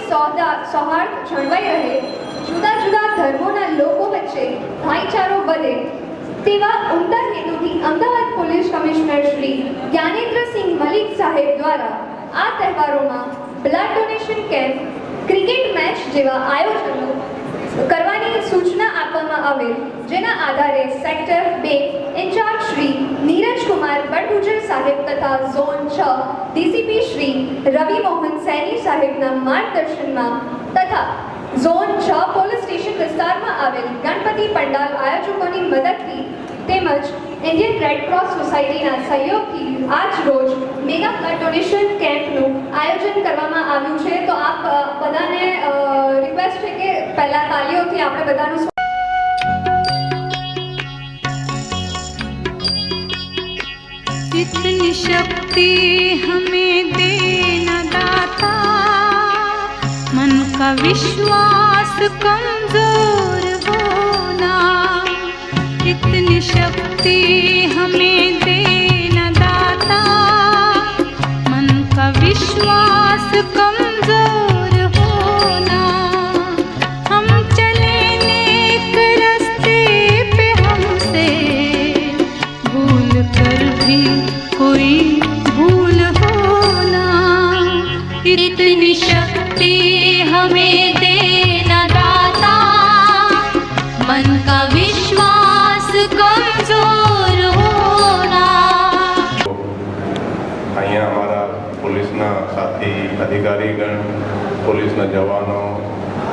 સૌહાર્દ જળવાઈ રહે, જુદા જુદા ધર્મોના લોકો વચ્ચે ભાઈચારો વધે તેવા ઉમદા હેતુથી અમદાવાદ પોલીસ કમિશનર શ્રી જ્ઞાનેન્દ્રસિંહ મલિક સાહેબ દ્વારા આ તહેવારોમાં blood donation camp, cricket match જેવા આયોજનો કરવાની સૂચના આપવામાં આવેલ, જેના આધારે સેક્ટર 2 ઇન્ચાર્જ શ્રી નીરજકુમાર બડગુજર સાહેબ તથા ઝોન 6 ડીસીપી શ્રી રવિ મોહન સૈની સાહેબના માર્ગદર્શનમાં તથા ઝોન 6 પોલીસ સ્ટેશન વિસ્તારમાં આવેલ ગણપતિ પંડાલ આયોજકોની મદદથી તેમજ ઇન્ડિયન રેડ ક્રોસ સોસાયટીના સહયોગથી આજ રોજ મેગા બ્લડ ડોનેશન કેમ્પનું આયોજન કરવામાં આવ્યું છે. તો આપ બધાને રિક્વેસ્ટ છે કે પહેલા તાલીઓથી આપણે બધાનું इतनी शक्ति हमें देना दाता, मन का विश्वास कमजोर होना. इतनी शक्ति हमें देना दाता, मन का विश्वास कमजोर होना. हम चले नेक रास्ते पे, हमसे भूल कर भी कोई भूल होना. इतनी शक्ति हमें देना दाता, मन का विश्वास कमजोर होना. અહીંયા અમારા પોલીસના સાથી અધિકારીગણ, પોલીસના જવાનો,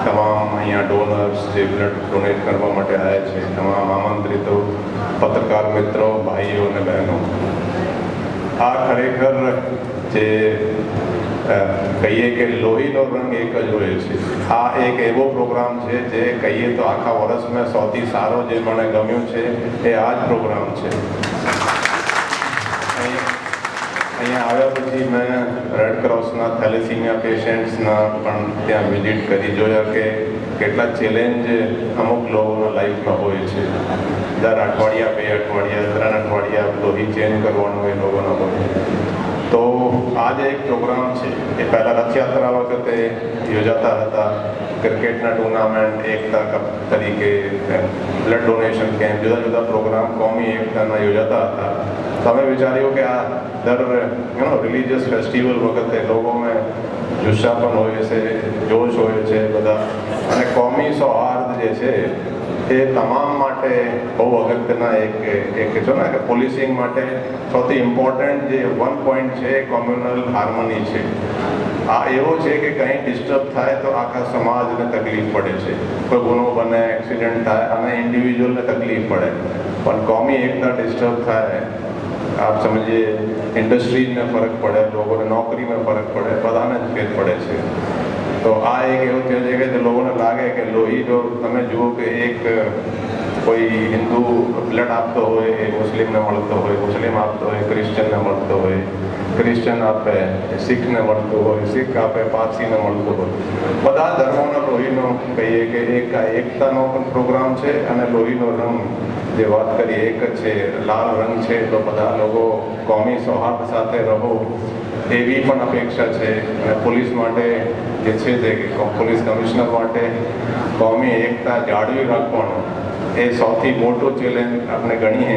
તમામ અહીંયા ડોનર્સ જે બ્લડ ડોનેટ કરવા માટે આવ્યા છે, તમામ આમંત્રિતો, પત્રકાર મિત્રો, ભાઈઓ અને બહેનો, આ ખરેખર જે કહીએ કે લોહીનો રંગ એક જ હોય છે. આ એક એવો પ્રોગ્રામ છે જે કહીએ તો આખા વર્ષમાં સૌથી સારો જે મને ગમ્યું છે એ આ જ પ્રોગ્રામ છે. અહીંયા આવ્યા પછી મેં રેડ ક્રોસના થેલેસીમિયા પેશન્ટ્સના પણ ત્યાં વિઝિટ કરી, જોયા કે કેટલા ચેલેન્જ અમુક લોકોના લાઈફમાં હોય છે. દર અઠવાડિયા, 2 અઠવાડિયા, 3 અઠવાડિયા લોહી ચેન્જ કરવાનું એ લોકોના હોય. તો આ જે એક પ્રોગ્રામ છે એ પહેલાં રથયાત્રા વખતે યોજાતા હતા. ક્રિકેટના ટુર્નામેન્ટ, એકતા કપ તરીકે, બ્લડ ડોનેશન કેમ્પ, જુદા જુદા પ્રોગ્રામ કોમી એકતાના યોજાતા હતા. તો અમે વિચાર્યું કે આ દર રિલિજિયસ ફેસ્ટિવલ વખતે લોકોમાં જુસ્સા પણ હોય છે, જોશ હોય છે બધા, અને કોમી સૌહાર્દ જે છે એ તમામ માટે બહુ અગત્યના એક છો ને કે પોલીસિંગ માટે સૌથી ઇમ્પોર્ટન્ટ જે 1 પોઈન્ટ છે એ કોમ્યુનલ હાર્મની છે. આ એવો છે કે કંઈ ડિસ્ટર્બ થાય તો આખા સમાજને તકલીફ પડે છે. કોઈ ગુનો બને, એક્સિડન્ટ થાય અને ઇન્ડિવિજ્યુઅલને તકલીફ પડે, પણ કોમી એકતા ડિસ્ટર્બ થાય, આપ સમજીએ ઇન્ડસ્ટ્રીઝને ફરક પડે, લોકોને નોકરીમાં ફરક પડે, બધાને જ ફેર પડે છે. તો આ એક એવું કહે છે કે લોકોને લાગે કે લોહી જો તમે જુઓ કે એક કોઈ હિન્દુ બ્લડ આપતો હોય એ મુસ્લિમને મળતો હોય, મુસ્લિમ આપતો હોય ક્રિશ્ચનને મળતો હોય, ક્રિશ્ચન આપે શીખને મળતું હોય, શીખ આપે પારસીને મળતું હોય. બધા ધર્મોના લોહીનો કહીએ કે એક એકતાનો પણ પ્રોગ્રામ છે. અને લોહીનો રંગ જે વાત કરીએ એક જ છે, લાલ રંગ છે. તો બધા લોકો કોમી સૌહાર્દ સાથે રહો એવી પણ અપેક્ષા છે. અને પોલીસ માટે જે છે તે પોલીસ કમિશનર માટે કોમી એકતા જાળવી રાખવાનો એ સૌથી મોટો ચેલેન્જ આપણે ગણીએ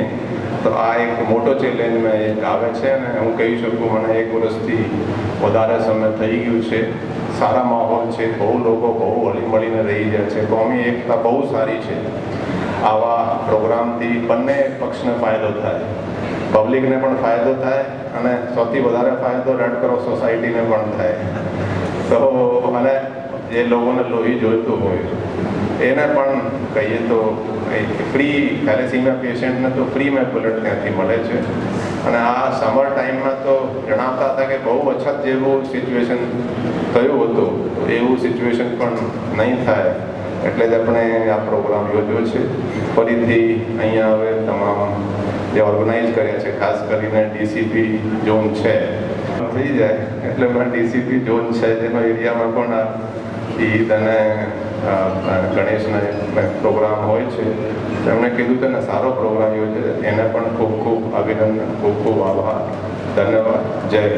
તો આ એક મોટો ચેલેન્જમાં એક આવે છે. અને હું કહી શકું મને 1 વર્ષથી વધારે સમય થઈ ગયું છે. સારા માહોલ છે, બહુ લોકો બહુ હળીમળીને રહી જાય છે. કોમી એકતા બહુ સારી છે. આવા પ્રોગ્રામથી બંને પક્ષને ફાયદો થાય, પબ્લિકને પણ ફાયદો થાય અને સૌથી વધારે ફાયદો રેડ ક્રોસ સોસાયટીને પણ થાય. તો અને જે લોકોને લોહી જોઈતું હોય એને પણ કહીએ તો ફ્રી, થેલેસીમિયા પેશન્ટને તો ફ્રીમાં બ્લડ ત્યાંથી મળે છે. અને આ સમર ટાઈમમાં તો જણાવતા હતા કે બહુ અછત જેવું સિચ્યુએશન થયું હતું, તો એવું સિચ્યુએશન પણ નહીં થાય એટલે જ આપણે આ પ્રોગ્રામ યોજ્યો છે. ફરીથી અહીંયા હવે તમામ જે ઓર્ગેનાઇઝ કર્યા છે, ખાસ કરીને ડીસીપી ઝોન છે થઈ જાય એટલે પણ ડીસીપી ઝોન છે જેનો એરિયામાં પણ ઈદ અને ગણેશના પ્રોગ્રામ હોય છે. એમણે કીધું કે સારો પ્રોગ્રામ યોજે, એને પણ ખૂબ ખૂબ અભિનંદન, ખૂબ ખૂબ આભાર, ધન્યવાદ. જય હિન્દ.